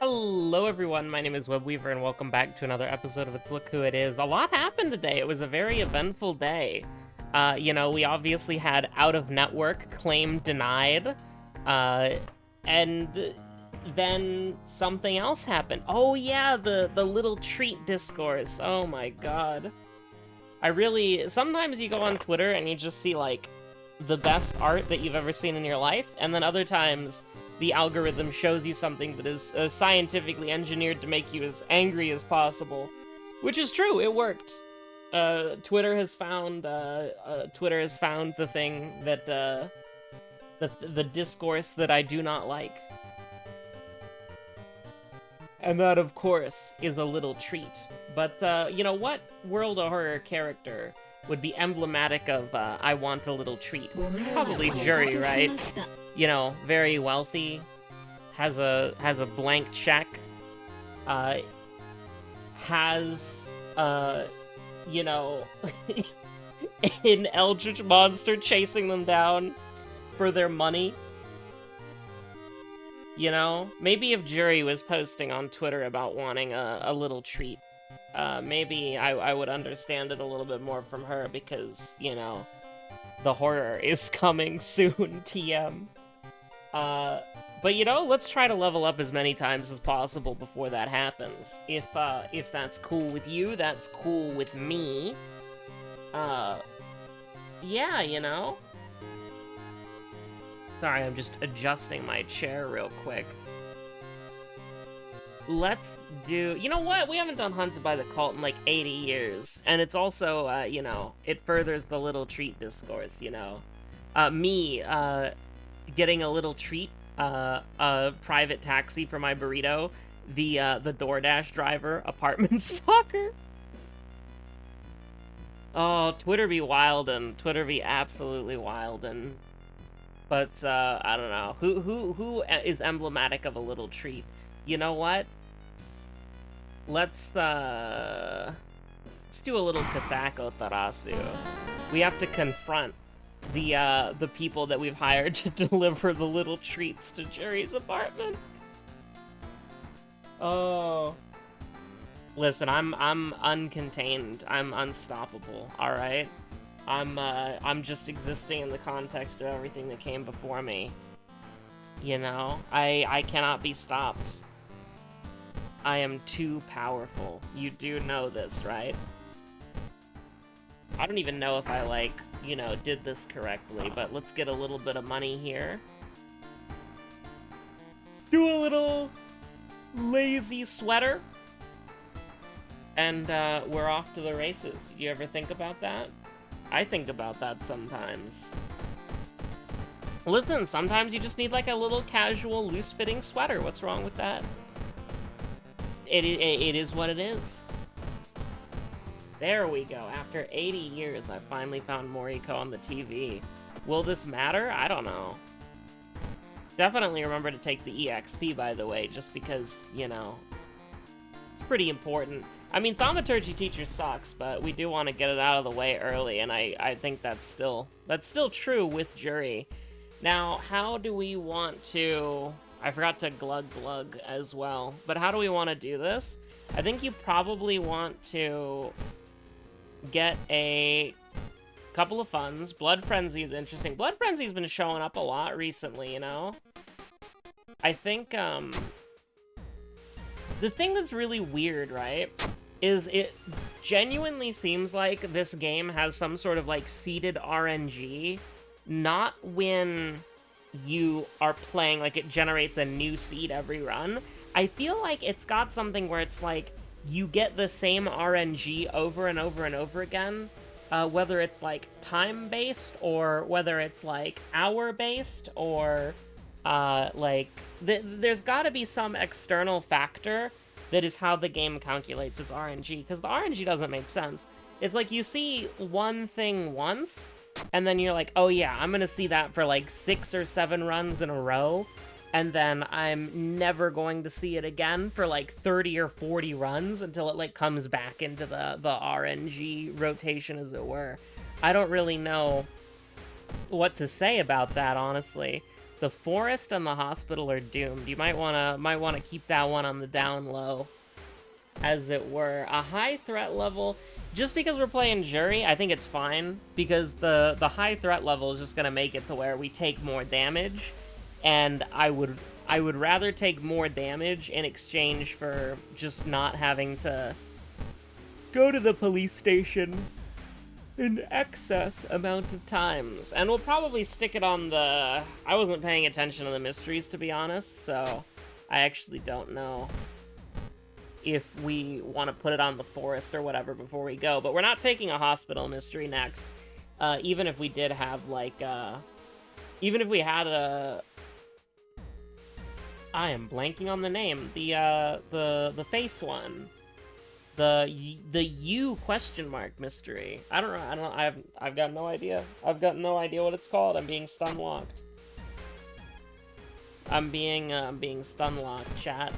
Hello everyone, my name is Webweaver and welcome back to another episode of It's Look Who It Is. A lot happened today. It was a very eventful day. We obviously had out-of-network claim denied, and then something else happened. Oh yeah, the little treat discourse. Oh my god. Sometimes you go on Twitter and you just see, like, the best art that you've ever seen in your life, and then other times the algorithm shows you something that is scientifically engineered to make you as angry as possible. Which is true, it worked. Twitter has found the thing that, the discourse that I do not like. And that, of course, is a little treat. But, you know, what World of Horror character would be emblematic of, I want a little treat? Probably Juri, right? You know, very wealthy, has a blank check, has, you know, an eldritch monster chasing them down for their money. You know, maybe if Juri was posting on Twitter about wanting a little treat, maybe I would understand it a little bit more from her because, you know, the horror is coming soon, TM. But you know, let's try to level up as many times as possible before that happens. If that's cool with you, that's cool with me. Yeah, you know? Sorry, I'm just adjusting my chair real quick. Let's do... You know what? We haven't done Hunted by the Cult in like 80 years. And it's also, you know, it furthers the little treat discourse, you know? Getting a little treat, a private taxi for my burrito, the DoorDash driver, apartment stalker. Oh, Twitter be wildin'. Twitter be absolutely wildin'. But, I don't know. Who is emblematic of a little treat? You know what? Let's do a little Kathako Tarasu. We have to confront the people that we've hired to deliver the little treats to Juri's apartment. Oh. Listen, I'm uncontained. I'm unstoppable, alright? I'm just existing in the context of everything that came before me. You know? I cannot be stopped. I am too powerful. You do know this, right? I don't even know if I, like, you know, did this correctly, but let's get a little bit of money here. Do a little lazy sweater. And, we're off to the races. You ever think about that? I think about that sometimes. Listen, sometimes you just need, like, a little casual, loose-fitting sweater. What's wrong with that? It is what it is. There we go. After 80 years, I finally found Moriko on the TV. Will this matter? I don't know. Definitely remember to take the EXP, by the way, just because, you know, it's pretty important. I mean, thaumaturgy teacher sucks, but we do want to get it out of the way early, and I think that's still true with Juri. Now, how do we want to... I forgot to glug as well, but how do we want to do this? I think you probably want to get a couple of funds. Blood Frenzy is interesting. Blood Frenzy's been showing up a lot recently, you know? I think, the thing that's really weird, right, is it genuinely seems like this game has some sort of, like, seeded RNG, not when you are playing, like, it generates a new seed every run. I feel like it's got something where it's like, you get the same RNG over and over and over again, whether it's, like, time-based, or whether it's, like, hour-based, or, there's gotta be some external factor that is how the game calculates its RNG, because the RNG doesn't make sense. It's like you see one thing once, and then you're like, oh yeah, I'm gonna see that for like 6 or 7 runs in a row, and then I'm never going to see it again for like 30 or 40 runs until it like comes back into the RNG rotation, as it were. I don't really know what to say about that, honestly. The forest and the hospital are doomed. You might wanna keep that one on the down low, as it were. A high threat level, just because we're playing Juri, I think it's fine, because the high threat level is just gonna make it to where we take more damage, and I would rather take more damage in exchange for just not having to go to the police station an excess amount of times. And we'll probably stick it on the... I wasn't paying attention to the mysteries, to be honest, so I actually don't know if we want to put it on the forest or whatever before we go. But we're not taking a hospital mystery next. Even if we did have, like, even if we had a... I am blanking on the name. The face one. The U question mark mystery. I don't know. I've got no idea. I've got no idea what it's called. I'm being stun locked. I'm being stun locked, chat.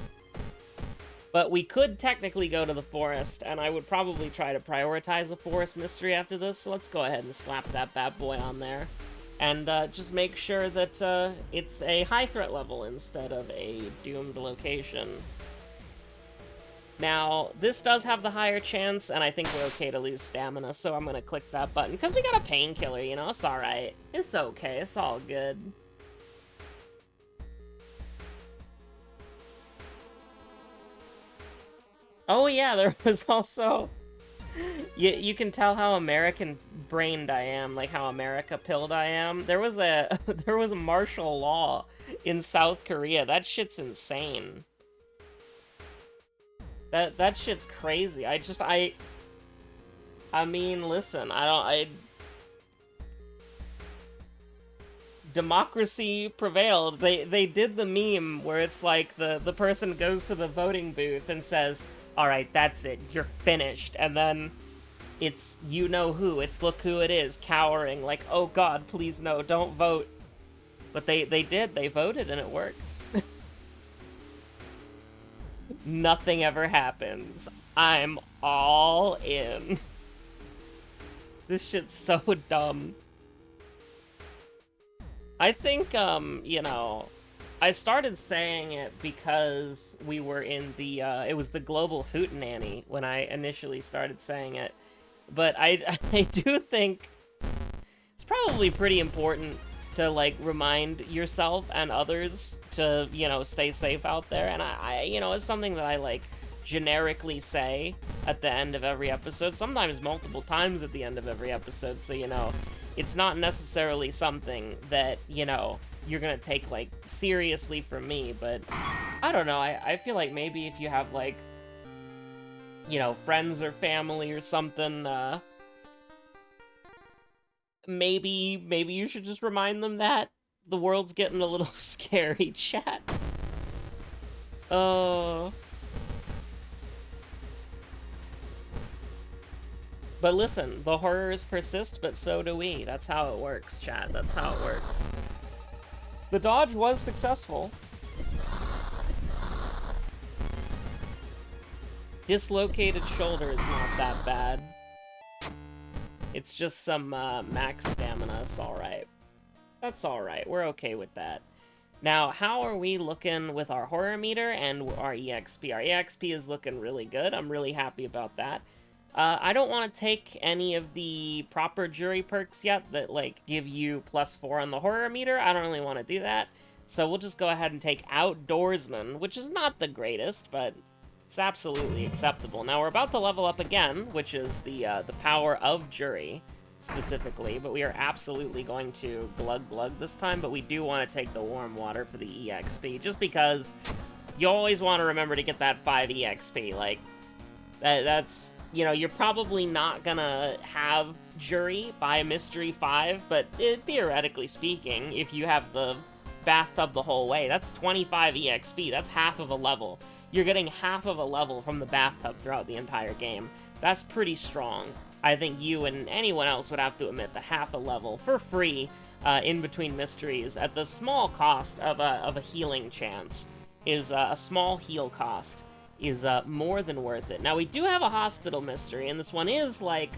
But we could technically go to the forest, and I would probably try to prioritize a forest mystery after this. So let's go ahead and slap that bad boy on there, and just make sure that it's a high threat level instead of a doomed location. Now, this does have the higher chance, and I think we're okay to lose stamina, so I'm gonna click that button, because we got a painkiller, you know? It's alright. It's okay. It's all good. Oh yeah, there was also... You can tell how American-brained I am, like how America-pilled I am. There was a martial law in South Korea. That shit's insane. That shit's crazy. I mean, listen, democracy prevailed. They did the meme where it's like the person goes to the voting booth and says, "Alright, that's it, you're finished." And then it's you know who, it's look who it is, cowering, like, "Oh god, please no, don't vote." But they did, they voted and it worked. Nothing ever happens. I'm all in. This shit's so dumb. I think, you know, I started saying it because we were in the, it was the global hootenanny when I initially started saying it. But I do think it's probably pretty important to, like, remind yourself and others to, you know, stay safe out there. And I you know, it's something that I, like, generically say at the end of every episode, sometimes multiple times at the end of every episode, so, you know, it's not necessarily something that, you know, you're gonna take, like, seriously from me, but I don't know, I feel like maybe if you have, like, you know, friends or family or something, maybe you should just remind them that the world's getting a little scary, chat. Oh. But listen, the horrors persist, but so do we. That's how it works, chat. That's how it works. The dodge was successful. Dislocated shoulder is not that bad. It's just some max stamina. It's alright. That's alright. We're okay with that. Now, how are we looking with our horror meter and our EXP? Our EXP is looking really good. I'm really happy about that. I don't want to take any of the proper Juri perks yet that, like, give you +4 on the horror meter. I don't really want to do that. So we'll just go ahead and take Outdoorsman, which is not the greatest, but it's absolutely acceptable. Now, we're about to level up again, which is the power of Juri, specifically, but we are absolutely going to Glug Glug this time, but we do want to take the warm water for the EXP, just because you always want to remember to get that 5 EXP. Like, that's... You know, you're probably not gonna have Juri by Mystery 5, but theoretically speaking, if you have the bathtub the whole way, that's 25 EXP. That's half of a level. You're getting half of a level from the bathtub throughout the entire game. That's pretty strong. I think you and anyone else would have to admit the half a level for free in between mysteries at the small cost of a healing chance is a small heal cost. Is more than worth it. Now, we do have a hospital mystery, and this one is, like,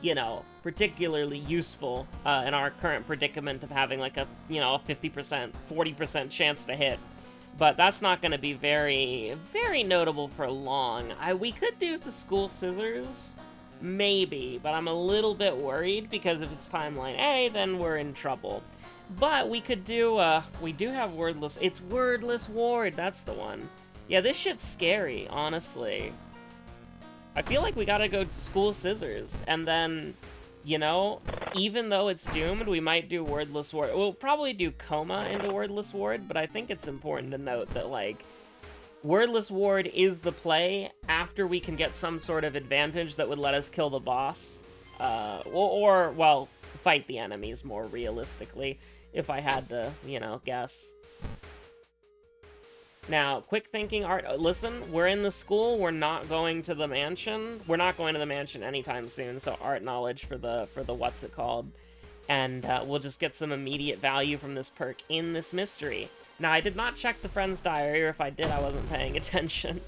you know, particularly useful in our current predicament of having like a, you know, a 50%, 40% chance to hit. But that's not going to be very, very notable for long. We could do the school scissors, maybe, but I'm a little bit worried because if it's timeline A, then we're in trouble. But we could do, we do have wordless, it's wordless ward, that's the one. Yeah, this shit's scary, honestly. I feel like we gotta go to school scissors, and then, you know, even though it's doomed, we might do wordless ward. We'll probably do coma into wordless ward, but I think it's important to note that, like, wordless ward is the play after we can get some sort of advantage that would let us kill the boss. Or, well, fight the enemies more realistically, if I had to, you know, guess. Now, quick thinking, Art, listen, we're in the school, we're not going to the mansion. We're not going to the mansion anytime soon, so art knowledge for the what's it called. And we'll just get some immediate value from this perk in this mystery. Now, I did not check the friend's diary, or if I did, I wasn't paying attention.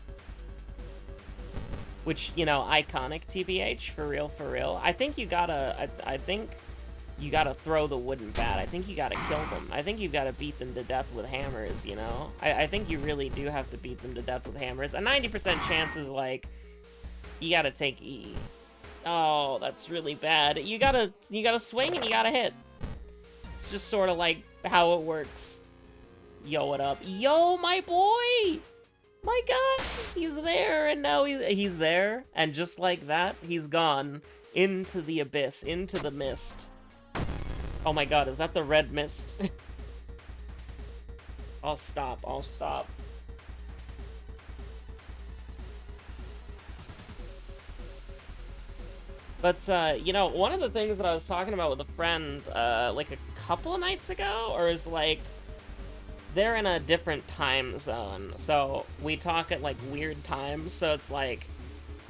Which, you know, iconic TBH, for real, for real. I think you gotta, I think you gotta throw the wooden bat. I think you gotta kill them. I think you've gotta beat them to death with hammers, you know? I think you really do have to beat them to death with hammers. A 90% chance is, like, you gotta take E. Oh, that's really bad. You gotta swing and you gotta hit. It's just sort of like how it works. Yo, what up? Yo, my boy! My god! He's there, and now he's there, and just like that, he's gone into the abyss, into the mist. Oh my god, is that the red mist? I'll stop, I'll stop. But, you know, one of the things that I was talking about with a friend, like a couple of nights ago, or is like, they're in a different time zone, so we talk at, like, weird times, so it's like,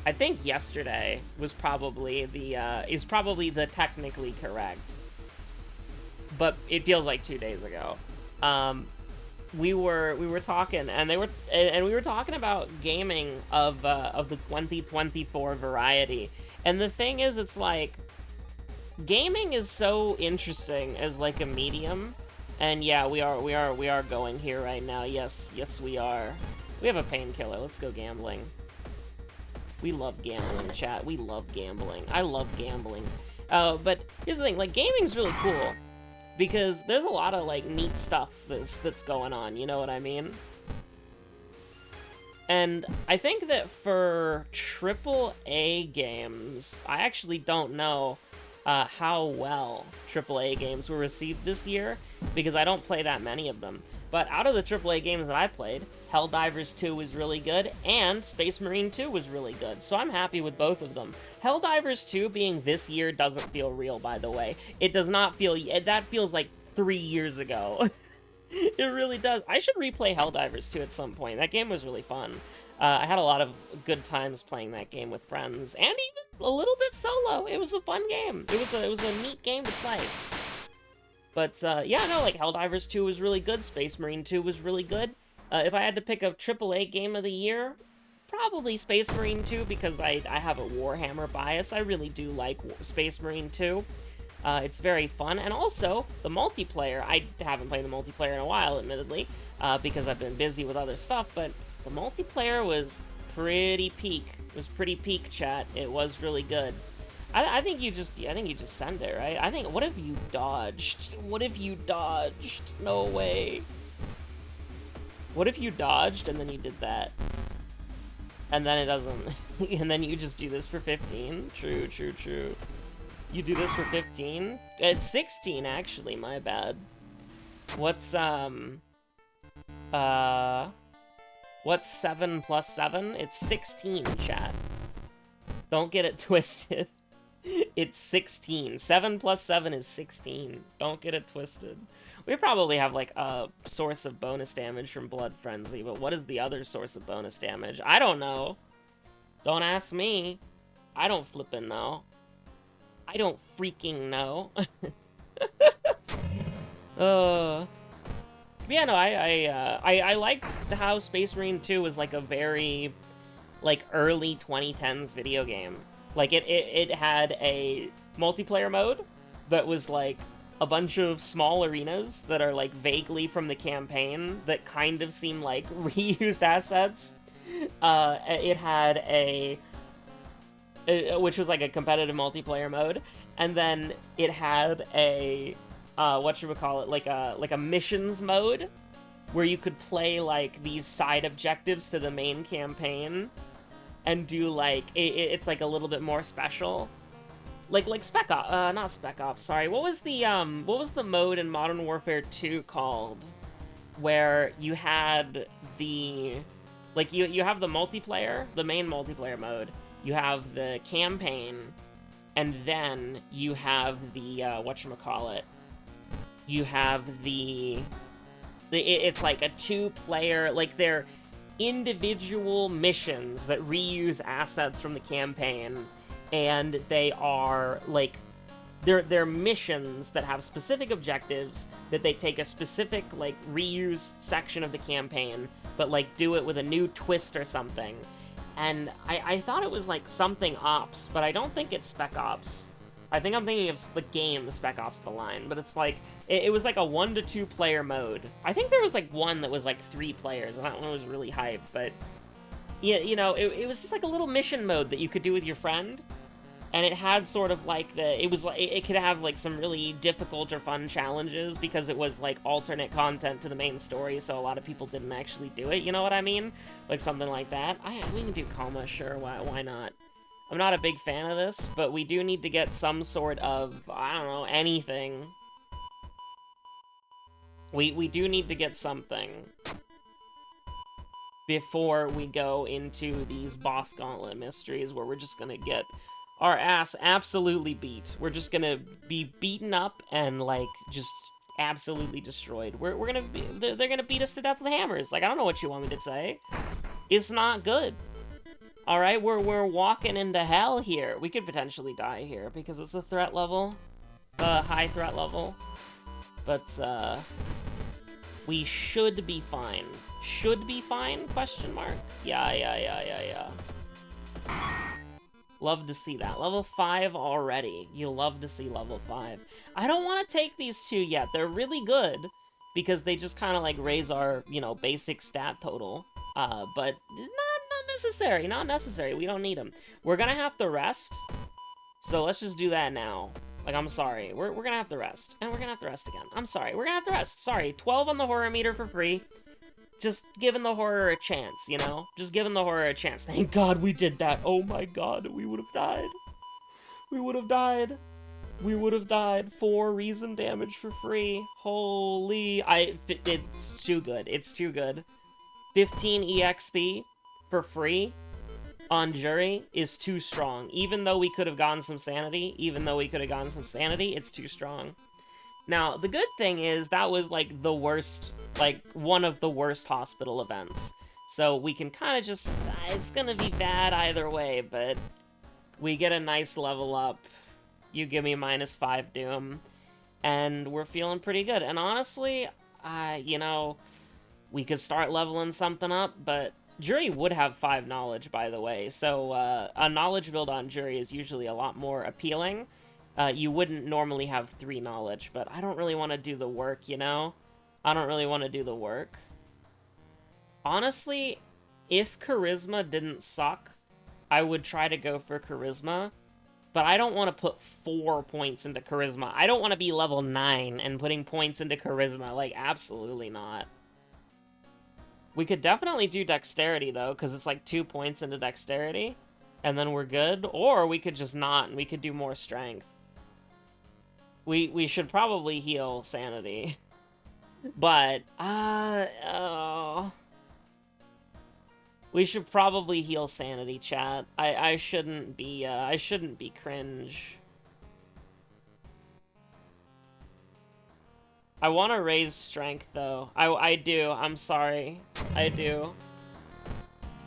I think yesterday was probably is probably the technically correct, but it feels like 2 days ago. We were talking, and we were talking about gaming of the 2024 variety, and the thing is, it's like, gaming is so interesting as, like, a medium. And yeah, we are going here right now. Yes, we are. We have a painkiller. Let's go gambling. We love gambling, chat. We love gambling. I love gambling. But here's the thing, like, gaming's really cool because there's a lot of, like, neat stuff that's going on, you know what I mean? And I think that for AAA games, I actually don't know how well AAA games were received this year, because I don't play that many of them. But out of the AAA games that I played, Helldivers 2 was really good, and Space Marine 2 was really good, so I'm happy with both of them. Helldivers 2 being this year doesn't feel real, by the way. It does not feel... that feels like 3 years ago. It really does. I should replay Helldivers 2 at some point. That game was really fun. I had a lot of good times playing that game with friends, and even a little bit solo. It was a fun game. It was a neat game to play. But, yeah, no, like, Helldivers 2 was really good, Space Marine 2 was really good. If I had to pick a AAA game of the year, probably Space Marine 2, because I have a Warhammer bias. I really do like Space Marine 2. It's very fun, and also, the multiplayer, I haven't played the multiplayer in a while, admittedly, because I've been busy with other stuff, but the multiplayer was pretty peak. It was pretty peak, chat. It was really good. I think you just send it, right? I think, what if you dodged? What if you dodged? No way. What if you dodged and then you did that? And then it doesn't, and then you just do this for 15? True. You do this for 15? It's 16, actually, my bad. What's 7 plus 7? It's 16, chat. Don't get it twisted. It's 16. 7 plus 7 is 16. Don't get it twisted. We probably have, like, a source of bonus damage from Blood Frenzy, but what is the other source of bonus damage? I don't know. Don't ask me. I don't flippin' know. I don't freaking know. Yeah, no, I liked how Space Marine 2 was, like, a very, like, early 2010s video game. Like, it had a multiplayer mode that was, like, a bunch of small arenas that are, like, vaguely from the campaign that kind of seem like reused assets. It had which was, like, a competitive multiplayer mode, and then it had a, whatchamacallit, like a missions mode, where you could play, like, these side objectives to the main campaign, and do, like, it's, like, a little bit more special. Like Spec Ops, not Spec Ops, sorry. What was the mode in Modern Warfare 2 called? Where you had the, like, you have the multiplayer, the main multiplayer mode, you have the campaign, and then you have the, whatchamacallit, you have it's like a two-player, like, they're individual missions that reuse assets from the campaign, and they are, like, they're missions that have specific objectives that they take a specific, like, reused section of the campaign, but, like, do it with a new twist or something. And I thought it was, like, something Ops, but I don't think it's Spec Ops. I think I'm thinking of the game Spec Ops The Line, but it's, like, it was, like, a 1 to 2 player mode. I think there was, like, one that was, like, 3 players, and that one was really hype, but, yeah, you know, it was just, like, a little mission mode that you could do with your friend. And it had sort of like it could have like some really difficult or fun challenges because it was like alternate content to the main story, so a lot of people didn't actually do it, you know what I mean? Like something like that. We can do Coma, sure, why not? I'm not a big fan of this, but we do need to get some sort of, I don't know, anything. We do need to get something before we go into these boss gauntlet mysteries where we're just gonna get our ass absolutely beat. We're just gonna be beaten up and, like, just absolutely destroyed. We're gonna be, they're gonna beat us to death with hammers. Like, I don't know what you want me to say. It's not good. Alright, we're walking into hell here. We could potentially die here because it's a threat level. High threat level. But, we should be fine. Should be fine? Question mark? Yeah. Love to see that. Level 5 already. You love to see level 5. I don't want to take these two yet. They're really good because they just kind of like raise our, you know, basic stat total. But not necessary. Not necessary. We don't need them. We're gonna have to rest. So let's just do that now. Like, I'm sorry. We're gonna have to rest. And we're gonna have to rest again. I'm sorry. We're gonna have to rest. Sorry. 12 on the horror meter for free. Just giving the horror a chance, you know? Just giving the horror a chance. Thank God we did that. Oh my God, we would have died. We would have died. We would have died. 4 reason damage for free. Holy... It's too good. It's too good. 15 EXP for free on Juri is too strong. Even though we could have gotten some sanity, it's too strong. Now, the good thing is that was, like, the worst, like, one of the worst hospital events. So we can kind of just, it's gonna be bad either way, but we get a nice level up. You give me -5 Doom, and we're feeling pretty good. And honestly, you know, we could start leveling something up, but Juri would have 5 knowledge, by the way. So a knowledge build on Juri is usually a lot more appealing. You wouldn't normally have 3 knowledge, but I don't really want to do the work, you know? I don't really want to do the work. Honestly, if Charisma didn't suck, I would try to go for Charisma, but I don't want to put 4 points into Charisma. I don't want to be level 9 and putting points into Charisma. Like, absolutely not. We could definitely do Dexterity, though, because it's like 2 points into Dexterity, and then we're good. Or we could just not, and we could do more Strength. We should probably heal Sanity. But, we should probably heal Sanity, chat. I shouldn't be cringe. I want to raise Strength, though. I do. I'm sorry. I do.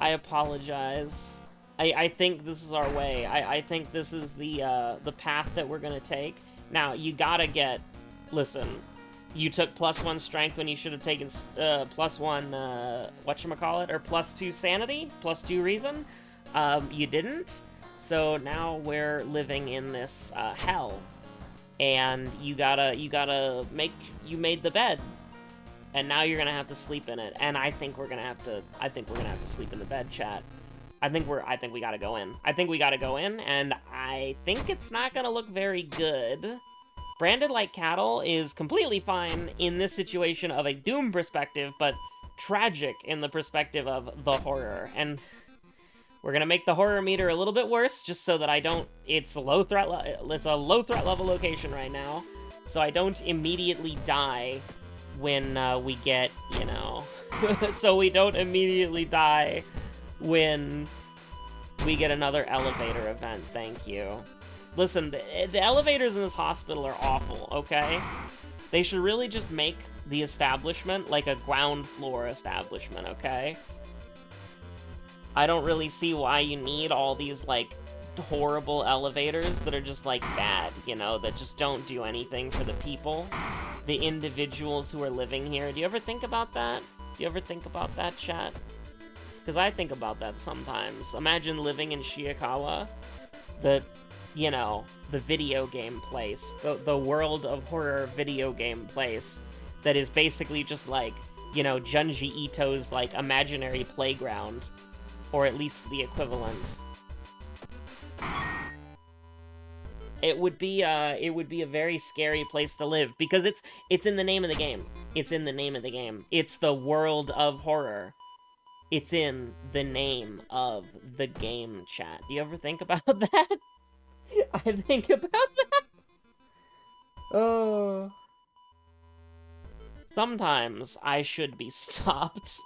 I apologize. I think this is our way. I think this is the path that we're gonna take. Now, you gotta get... Listen, you took +1 Strength when you should have taken +1, whatchamacallit, or +2 Sanity? +2 Reason? You didn't? So now we're living in this hell, and you made the bed, and now you're gonna have to sleep in it. And I think we're gonna have to sleep in the bed, chat. I think we gotta go in. I think we gotta go in, and I think it's not gonna look very good. Branded like cattle is completely fine in this situation of a Doom perspective, but tragic in the perspective of the horror. And we're gonna make the horror meter a little bit worse, just so that I don't. It's a low threat level location right now, so I don't immediately die when we get, you know, so we don't immediately die when we get another elevator event. Thank you. Listen, the elevators in this hospital are awful, okay? They should really just make the establishment like a ground floor establishment, okay? I don't really see why you need all these, like, horrible elevators that are just, like, bad, you know, that just don't do anything for the people, the individuals who are living here. Do you ever think about that? Do you ever think about that, chat? Because I think about that sometimes. Imagine living in Shiikawa, you know, the video game place, the world of horror video game place that is basically just like, you know, Junji Ito's, like, imaginary playground, or at least the equivalent. It would be a very scary place to live, because it's in the name of the game. It's in the name of the game. It's the world of horror. It's in the name of the game, chat. Do you ever think about that? I think about that. Oh. Sometimes I should be stopped.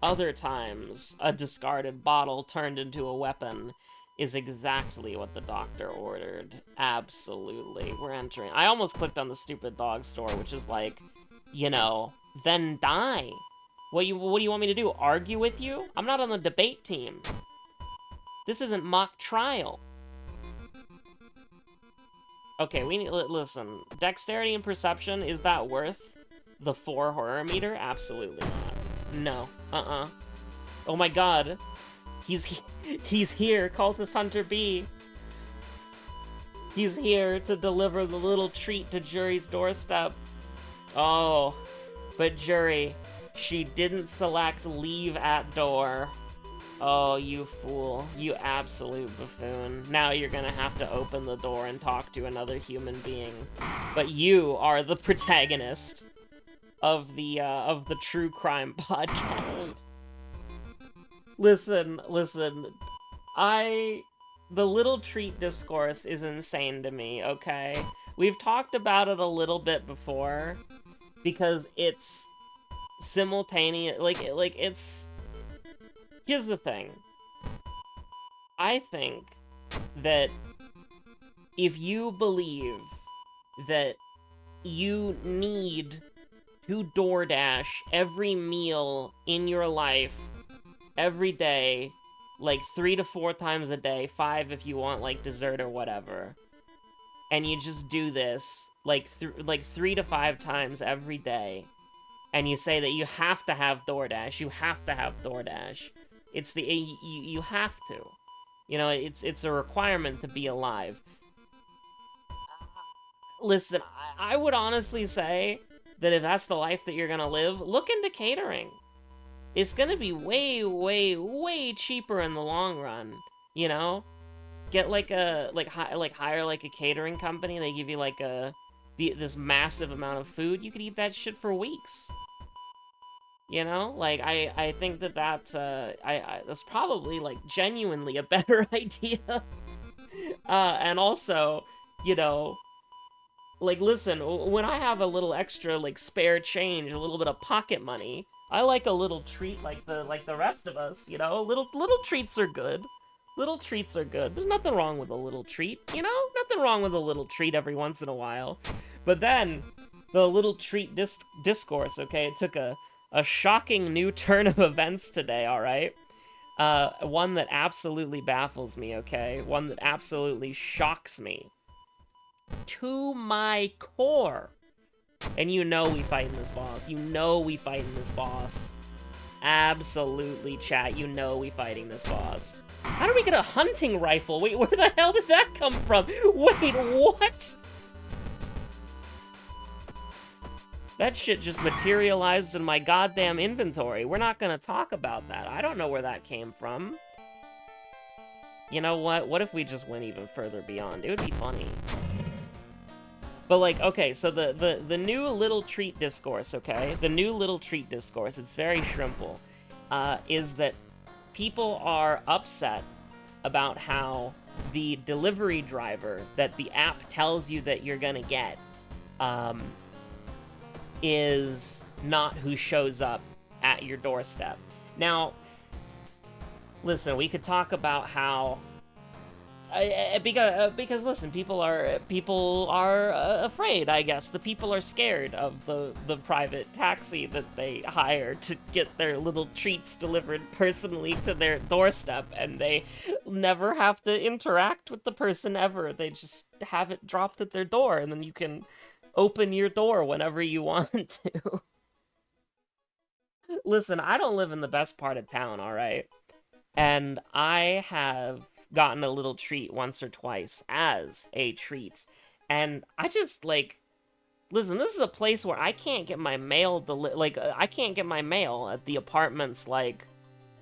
Other times, a discarded bottle turned into a weapon is exactly what the doctor ordered. Absolutely. We're entering. I almost clicked on the stupid dog store, which is like, you know, then die. What do you want me to do? Argue with you? I'm not on the debate team. This isn't mock trial. Okay, we need, listen. Dexterity and perception, is that worth the 4 horror meter? Absolutely not. No. Oh my god. He's here, Cultist Hunter B. He's here to deliver the little treat to Juri's doorstep. Oh, but Juri, she didn't select leave at door. Oh, you fool. You absolute buffoon. Now you're gonna have to open the door and talk to another human being. But you are the protagonist of the true crime podcast. Listen. The little treat discourse is insane to me, okay? We've talked about it a little bit before, because it's simultaneous, like it's... Here's the thing. I think that if you believe that you need to DoorDash every meal in your life, every day, like 3 to 4 times a day, 5 if you want, like, dessert or whatever, and you just do this, like 3 to 5 times every day, and you say that you have to have DoorDash, it's the, you have to. You know, it's a requirement to be alive. Listen, I would honestly say that if that's the life that you're gonna live, look into catering. It's gonna be way, way, way cheaper in the long run, you know? Get hire like a catering company, they give you like this massive amount of food, you could eat that shit for weeks. You know, like, I think that's probably, like, genuinely a better idea. And also, you know, like, listen, when I have a little extra, like, spare change, a little bit of pocket money, I like a little treat like the rest of us, you know? Little treats are good. Little treats are good. There's nothing wrong with a little treat, you know? Nothing wrong with a little treat every once in a while. But then, the little treat discourse, okay, it took a shocking new turn of events today, alright? One that absolutely baffles me, okay? One that absolutely shocks me. To my core. And you know we fighting this boss. You know we fighting this boss. Absolutely, chat. You know we fighting this boss. How did we get a hunting rifle? Wait, where the hell did that come from? Wait, what? That shit just materialized in my goddamn inventory. We're not gonna talk about that. I don't know where that came from. You know what? What if we just went even further beyond? It would be funny. But, like, okay, so the new little treat discourse, okay? The new little treat discourse, it's very shrimple, is that people are upset about how the delivery driver that the app tells you that you're gonna get, is not who shows up at your doorstep. Now, listen, we could talk about how because listen, people are afraid, I guess. The people are scared of the private taxi that they hire to get their little treats delivered personally to their doorstep, and they never have to interact with the person ever. They just have it dropped at their door, and then you can open your door whenever you want to. Listen, I don't live in the best part of town, alright? And I have gotten a little treat once or twice as a treat. And I just, like, listen, this is a place where I can't get my mail, I can't get my mail at the apartment's, like,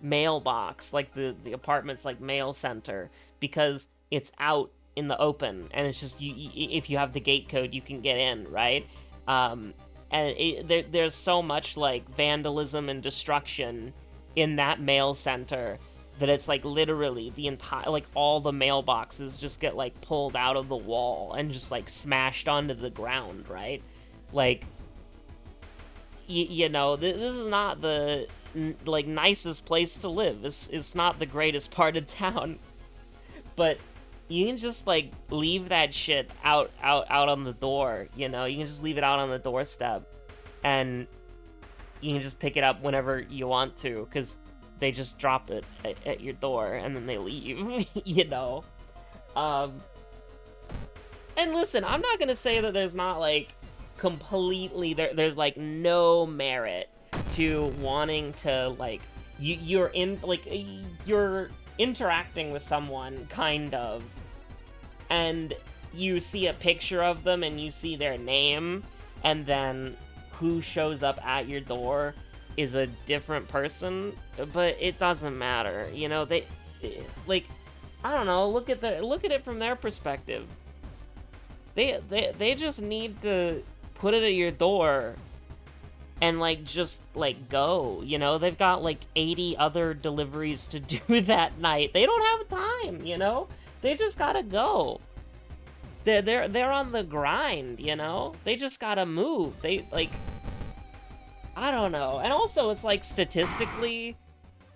mailbox, like, the apartment's, like, mail center, because it's out in the open, and it's just, if you have the gate code, you can get in, right? And there's so much, like, vandalism and destruction in that mail center that it's, like, literally the entire, like, all the mailboxes just get, like, pulled out of the wall and just, like, smashed onto the ground, right? Like, you know, this is not the, like, nicest place to live. It's not the greatest part of town. But you can just, like, leave that shit out on the door, you know? You can just leave it out on the doorstep, and you can just pick it up whenever you want to, because they just drop it at your door, and then they leave, you know? And listen, I'm not gonna say that there's not, like, completely, there's, like, no merit to wanting to, like, you're interacting with someone, kind of, and you see a picture of them, and you see their name, and then who shows up at your door is a different person, but it doesn't matter, you know? They, like, I don't know, look at it from their perspective. They just need to put it at your door and, like, just, like, go, you know? They've got, like, 80 other deliveries to do that night. They don't have time, you know? They just gotta go. They're on the grind, you know? They just gotta move. They, like, I don't know. And also, it's like, statistically,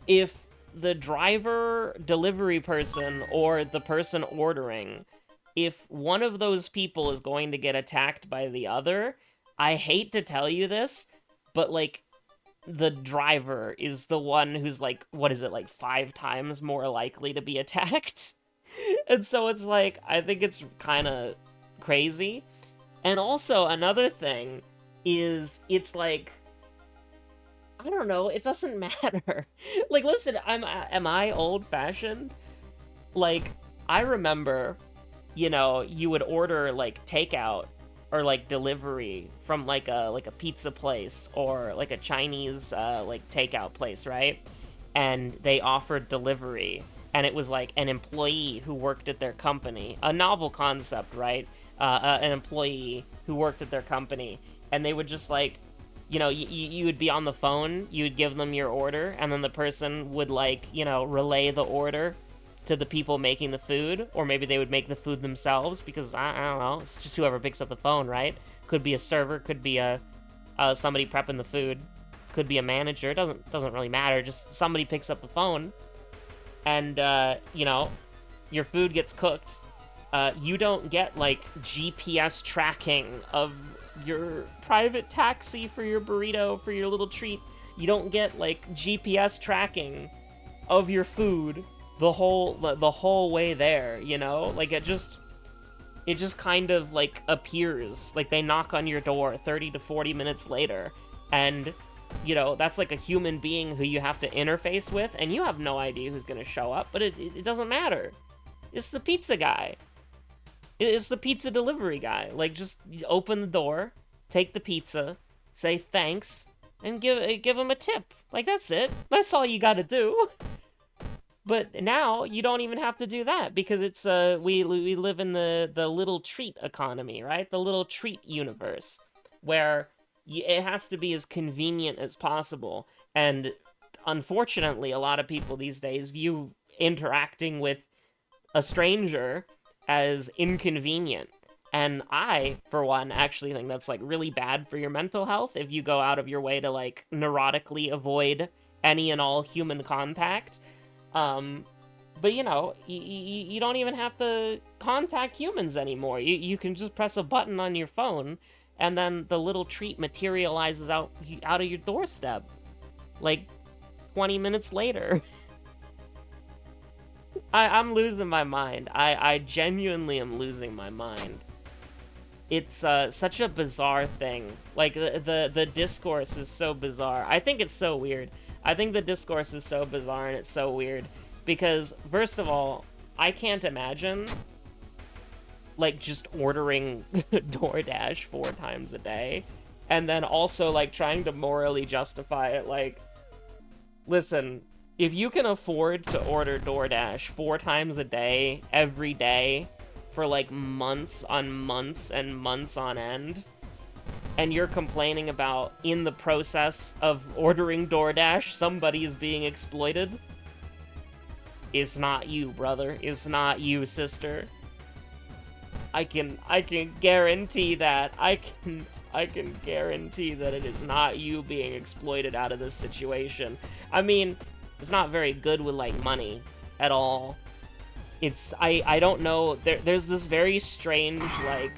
if the driver, delivery person, or the person ordering, if one of those people is going to get attacked by the other, I hate to tell you this, but, like, the driver is the one who's, like, what is it, like, 5 times more likely to be attacked? And so it's like, I think it's kind of crazy. And also, another thing is, it's like, I don't know, it doesn't matter. Like, listen, am I old-fashioned? Like, I remember, you know, you would order, like, takeout or, like, delivery from, like a pizza place or, like, a Chinese, like, takeout place, right? And they offered delivery, and it was, like, an employee who worked at their company. A novel concept, right? An employee who worked at their company, and they would just, like, you know, you would be on the phone, you would give them your order, and then the person would, like, you know, relay the order to the people making the food, or maybe they would make the food themselves, because, I don't know, it's just whoever picks up the phone, right? Could be a server, could be somebody prepping the food, could be a manager, it doesn't really matter, just somebody picks up the phone, and, you know, your food gets cooked. You don't get, like, GPS tracking of your private taxi for your burrito, for your little treat. You don't get, like, GPS tracking of your food the whole way there, you know? Like, it just kind of, like, appears. Like, they knock on your door 30 to 40 minutes later, and you know, that's like a human being who you have to interface with, and you have no idea who's gonna show up, but it doesn't matter. It's the pizza guy. It's the pizza delivery guy. Like, just open the door, take the pizza, say thanks, and give him a tip. Like, that's it. That's all you gotta do. But now you don't even have to do that, because it's we live in the little treat economy, right? The little treat universe, where it has to be as convenient as possible. And unfortunately, a lot of people these days view interacting with a stranger as inconvenient. And I, for one, actually think that's, like, really bad for your mental health if you go out of your way to, like, neurotically avoid any and all human contact. But, you know, you don't even have to contact humans anymore. You can just press a button on your phone, and then the little treat materializes out of your doorstep, like, 20 minutes later. I'm losing my mind. I genuinely am losing my mind. It's such a bizarre thing. Like, the discourse is so bizarre. I think it's so weird. I think the discourse is so bizarre and it's so weird. Because, first of all, I can't imagine, like, just ordering DoorDash 4 times a day. And then also, like, trying to morally justify it. Like, listen, if you can afford to order DoorDash 4 times a day, every day, for, like, months on months and months on end, and you're complaining about, in the process of ordering DoorDash, somebody is being exploited, it's not you, brother. It's not you, sister. I can guarantee that. I can guarantee that it is not you being exploited out of this situation. I mean, it's not very good with, like, money at all. It's, I don't know, there's this very strange, like,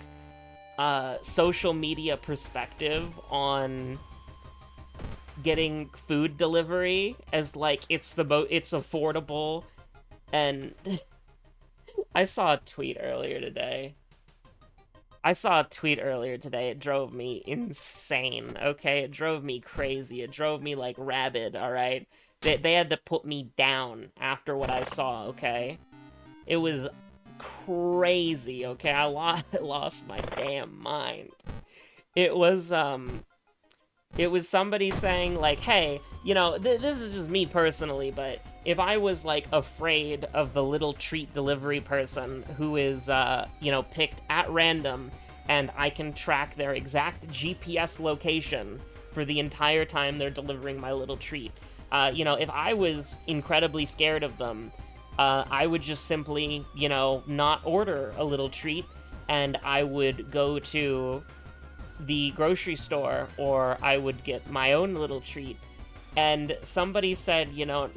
social media perspective on getting food delivery as, like, it's affordable. And I saw a tweet earlier today. It drove me insane, okay? It drove me crazy. It drove me, like, rabid, alright? They had to put me down after what I saw, okay? It was crazy, okay? I lost my damn mind. It was somebody saying, like, hey, you know, this is just me personally, but if I was, like, afraid of the little treat delivery person who is, you know, picked at random, and I can track their exact GPS location for the entire time they're delivering my little treat, you know, if I was incredibly scared of them, I would just simply, you know, not order a little treat, and I would go to the grocery store, or I would get my own little treat. And somebody said, you know,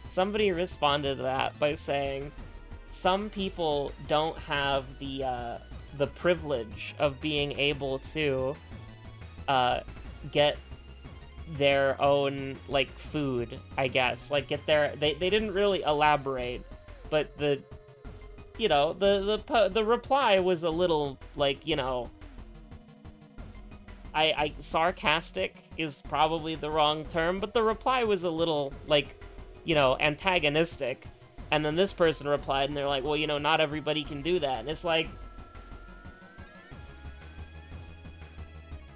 somebody responded to that by saying, some people don't have the privilege of being able to get their own, like, food, I guess. Like, get their, they didn't really elaborate, but the, you know, the reply was a little, like, you know, sarcastic is probably the wrong term, but the reply was a little, like, you know, antagonistic. And then this person replied, and they're like, well, you know, not everybody can do that. And it's like,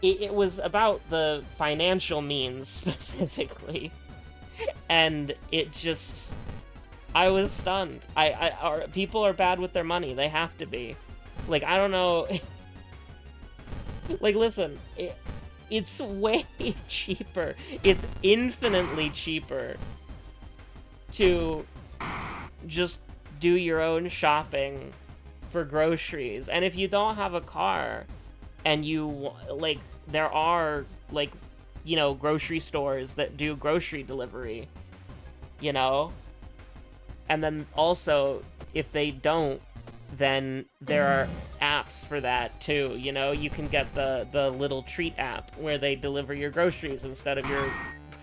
it was about the financial means, specifically. And it just, I was stunned. People are bad with their money. They have to be. Like, I don't know. Like, listen, it's way cheaper. It's infinitely cheaper to just do your own shopping for groceries. And if you don't have a car, and you, like, there are, like, you know, grocery stores that do grocery delivery, you know? And then also, if they don't, then there are apps for that too, you know? You can get the little treat app where they deliver your groceries instead of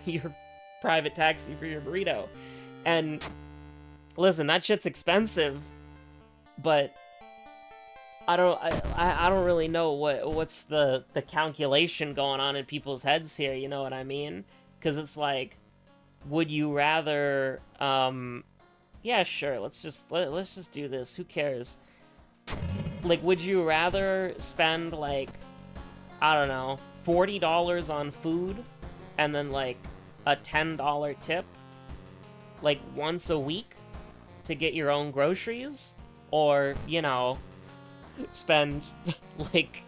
your private taxi for your burrito. And listen, that shit's expensive, but I don't really know what's the calculation going on in people's heads here, you know what I mean? Because it's like, would you rather, yeah, sure, let's just do this, who cares? Like, would you rather spend, like, I don't know, $40 on food, and then, like, a $10 tip, like, once a week to get your own groceries? Or, you know, spend, like,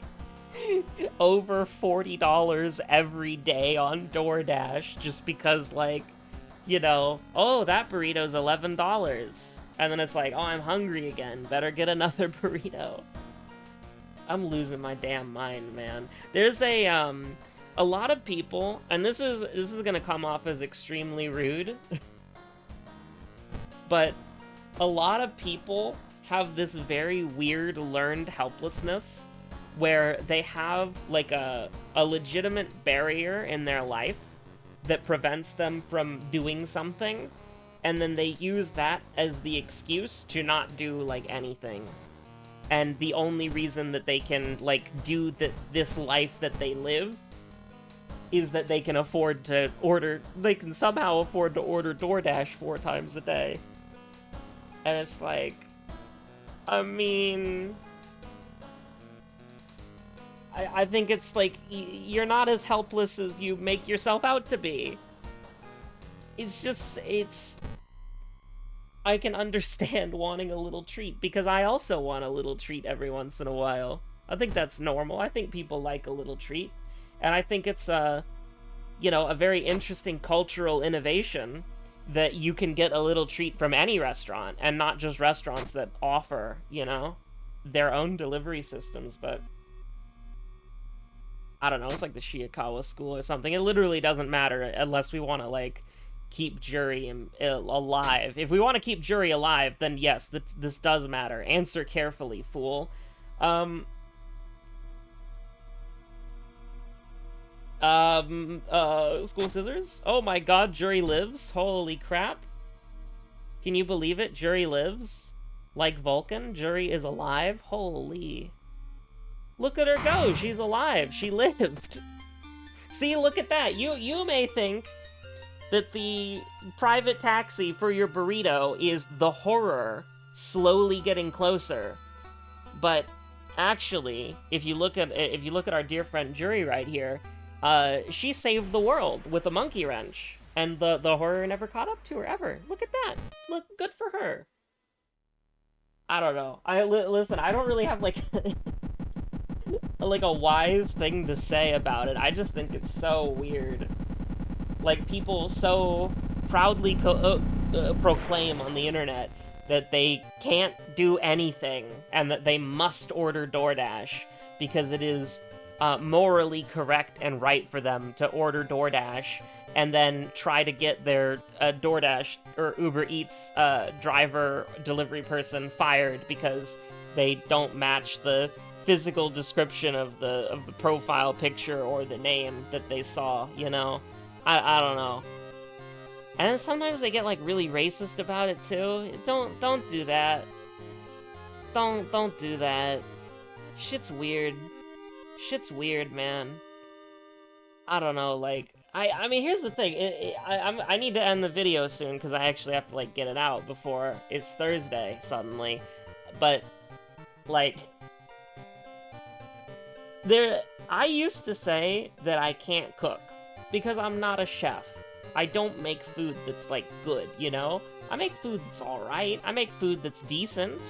over $40 every day on DoorDash just because, like, you know, oh, that burrito's $11. And then it's like, oh, I'm hungry again. Better get another burrito. I'm losing my damn mind, man. There's a lot of people, and this is gonna come off as extremely rude, but a lot of people have this very weird learned helplessness where they have like a legitimate barrier in their life that prevents them from doing something, and then they use that as the excuse to not do like anything. And the only reason that they can like do this life that they live is that they can afford to order, they can somehow afford to order DoorDash 4 times a day. And it's like, I mean, I think it's like, you're not as helpless as you make yourself out to be. It's just, I can understand wanting a little treat, because I also want a little treat every once in a while. I think that's normal. I think people like a little treat. And I think it's, you know, a very interesting cultural innovation that you can get a little treat from any restaurant, and not just restaurants that offer, you know, their own delivery systems, but I don't know, it's like the Shiikawa school or something. It literally doesn't matter unless we want to, like, keep Juri alive. If we want to keep Juri alive, then yes, this does matter. Answer carefully, fool. School scissors? Oh my god, Juri lives? Holy crap. Can you believe it? Juri lives? Like Vulcan? Juri is alive? Holy. Look at her go! She's alive! She lived! See, look at that! You may think that the private taxi for your burrito is the horror slowly getting closer. But actually, if you look at our dear friend Juri right here, she saved the world with a monkey wrench, and the horror never caught up to her ever. Look at that. Look, good for her. I don't know. Listen, I don't really have like like a wise thing to say about it. I just think it's so weird. Like, people so proudly proclaim on the internet that they can't do anything and that they must order DoorDash because it is morally correct and right for them to order DoorDash, and then try to get their DoorDash or Uber Eats driver delivery person fired because they don't match the physical description of the profile picture or the name that they saw, you know? I don't know. And then sometimes they get like really racist about it too. Don't do that. Don't do that. Shit's weird. Shit's weird, man. I don't know, like, I mean, here's the thing. I need to end the video soon because I actually have to, like, get it out before it's Thursday, suddenly. But, like, I used to say that I can't cook because I'm not a chef. I don't make food that's, like, good, you know? I make food that's alright. I make food that's decent.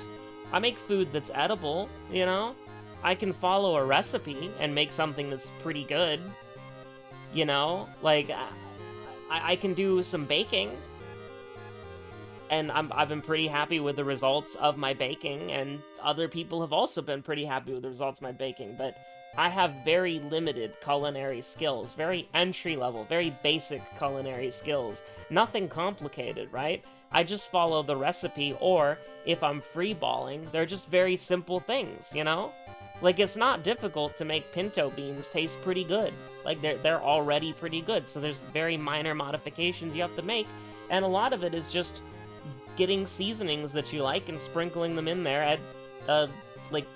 I make food that's edible, you know? I can follow a recipe and make something that's pretty good, you know? Like, I can do some baking, and I've been pretty happy with the results of my baking, and other people have also been pretty happy with the results of my baking, but I have very limited culinary skills, very entry-level, very basic culinary skills. Nothing complicated, right? I just follow the recipe, or if I'm freeballing, they're just very simple things, you know? Like, it's not difficult to make pinto beans taste pretty good. Like, they're already pretty good, so there's very minor modifications you have to make, and a lot of it is just getting seasonings that you like and sprinkling them in there at, like,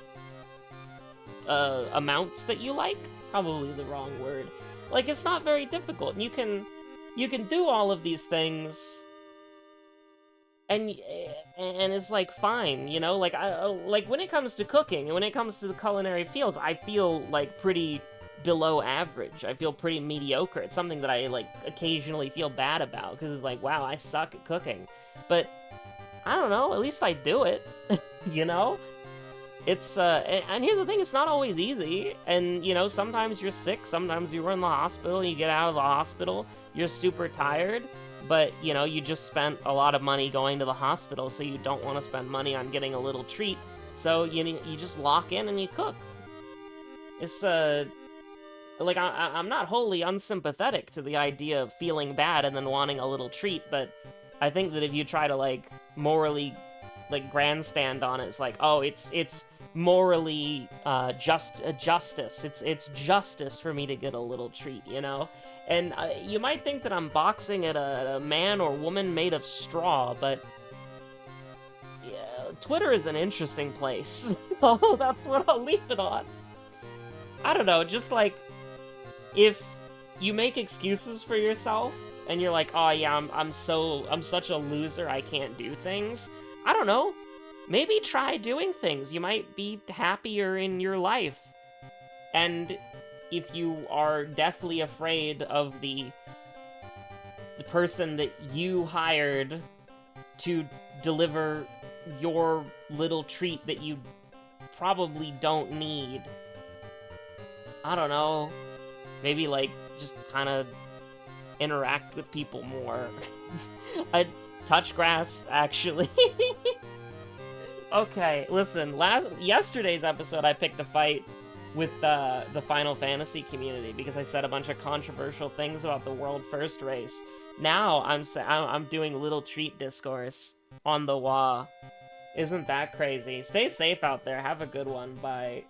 amounts that you like. Probably the wrong word. Like, it's not very difficult. You can do all of these things, and it's like fine, you know. Like like when it comes to cooking and when it comes to the culinary fields, I feel like pretty below average. I feel pretty mediocre. It's something that I like occasionally feel bad about because it's like, wow, I suck at cooking. But I don't know. At least I do it, you know. It's, and here's the thing, it's not always easy, and, you know, sometimes you're sick, sometimes you're in the hospital, you get out of the hospital, you're super tired, but, you know, you just spent a lot of money going to the hospital, so you don't want to spend money on getting a little treat, so you just lock in and you cook. It's, like, I'm not wholly unsympathetic to the idea of feeling bad and then wanting a little treat, but I think that if you try to, like, morally, like, grandstand on it, it's like, oh, it's morally justice. It's justice for me to get a little treat, you know? And you might think that I'm boxing at a man or woman made of straw, but yeah, Twitter is an interesting place. Oh, that's what I'll leave it on. I don't know, just like, if you make excuses for yourself and you're like, oh yeah, I'm such a loser, I can't do things. I don't know. Maybe try doing things. You might be happier in your life. And if you are deathly afraid of the person that you hired to deliver your little treat that you probably don't need, I don't know. Maybe, like, just kind of interact with people more. I'd touch grass, actually. Okay, listen, yesterday's episode I picked a fight with the Final Fantasy community because I said a bunch of controversial things about the World First race. Now I'm doing little treat discourse on the WA. Isn't that crazy? Stay safe out there. Have a good one. Bye.